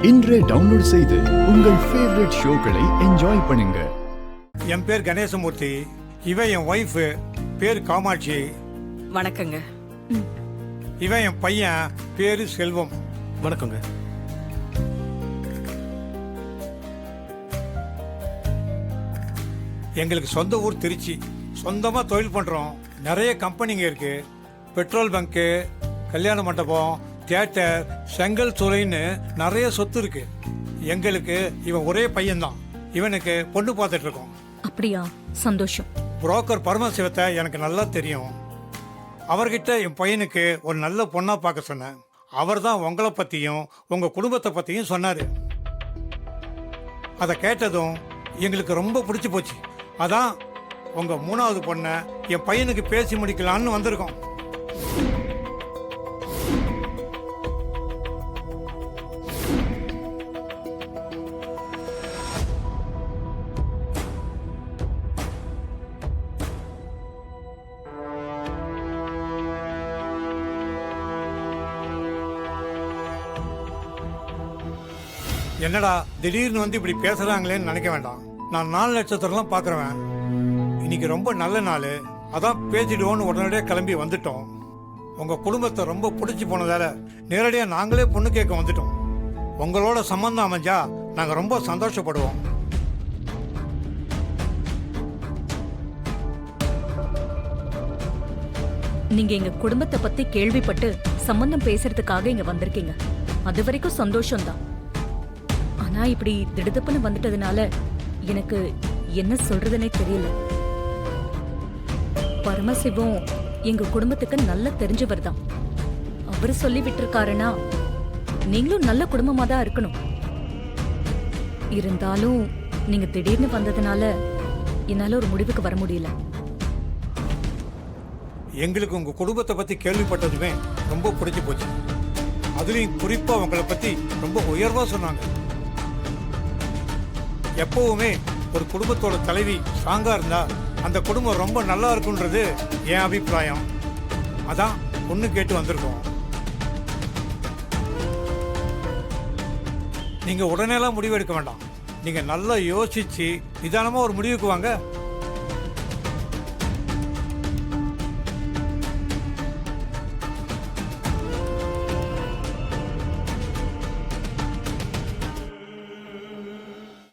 இன்றே டவுன்லோட் செய்து உங்கள் ஃபேவரட் ஷோக்களை என்ஜாய் பண்ணுங்க. என் பேர் கணேசமூர்த்தி. இவன் என் ஒய்ஃப் பேர் காமாட்சி. வணக்கங்க. இவன் என் பையன் பேரு செல்வம். வணக்கங்க. எங்களுக்கு சொந்த ஊர் திருச்சி. சொந்தமாக தொழில் பண்ணுறோம். நிறைய கம்பெனிங்க இருக்கு. பெட்ரோல் பங்க்கு, கல்யாண மண்டபம், தியேட்டர், செங்கல் சூளைன்னு நிறைய சொத்து இருக்கு. எங்களுக்கு இவன் ஒரே பையன்தான். இவனுக்கு பொண்ணு பார்த்துட்டு இருக்கோம். அப்படியா? சந்தோஷம். புரோக்கர் பரமசிவத்தை எனக்கு நல்லா தெரியும். அவர்கிட்ட என் பையனுக்கு ஒரு நல்ல பொண்ணா பார்க்க சொன்னேன். அவர் தான் உங்களை பற்றியும் உங்கள் குடும்பத்தை பற்றியும் சொன்னார். அதை கேட்டதும் எங்களுக்கு ரொம்ப பிடிச்சி போச்சு. அதான் உங்கள் மூணாவது பொண்ணை என் பையனுக்கு பேசி முடிக்கலான்னு வந்திருக்கோம். என்னடா திடீர்னு வந்து இப்படி பேசுறாங்களேன்னு நினைக்க வேண்டாம். நான் 4 நட்சத்திரம்லாம் பார்க்குறேன். இன்னைக்கு ரொம்ப நல்ல நாள். அதான் பேசிடுவோன்னு உடனடியாக கிளம்பி வந்துட்டோம். உங்கள் குடும்பத்தை ரொம்ப பிடிச்சி போனதால நேரடியாக நாங்களே பொண்ணு கேட்க வந்துட்டோம். உங்களோட சம்பந்தம் அமைஞ்சா நாங்கள் ரொம்ப சந்தோஷப்படுவோம். நீங்க எங்க குடும்பத்தை பத்தி கேள்விப்பட்டு சம்பந்தம் பேசுறதுக்காக இங்க வந்திருக்கீங்க. அது வரைக்கும் சந்தோஷம்தான். ஆனா இப்படி திடுதப்புன்னு வந்துட்டதுனால எனக்கு என்ன சொல்றதுனே தெரியல. பரமசிவம் எங்க குடும்பத்துக்கு நல்லா தெரிஞ்சவர் தான். அவரு சொல்லி விட்டுருக்காருன்னா நீங்களும் நல்ல குடும்பமா தான் இருக்கணும். இருந்தாலும் நீங்க திடீர்னு வந்ததுனால என்னால ஒரு முடிவுக்கு வர முடியல. எங்களுக்கு உங்கள் குடும்பத்தை பற்றி கேள்விப்பட்டதுமே ரொம்ப பிடிச்சி போச்சு. அதுலேயும் குறிப்பாக உங்களை பற்றி ரொம்ப உயர்வாக சொன்னாங்க. எப்பவுமே ஒரு குடும்பத்தோட தலைவி ஸ்ட்ராங்காக இருந்தால் அந்த குடும்பம் ரொம்ப நல்லா இருக்குன்றது என் அபிப்பிராயம். அதான் பொண்ணு கேட்டு வந்திருக்கோம். நீங்கள் உடனேலாம் முடிவு எடுக்க வேண்டாம். நீங்கள் நல்லா யோசிச்சு நிதானமாக ஒரு முடிவுக்கு வாங்க.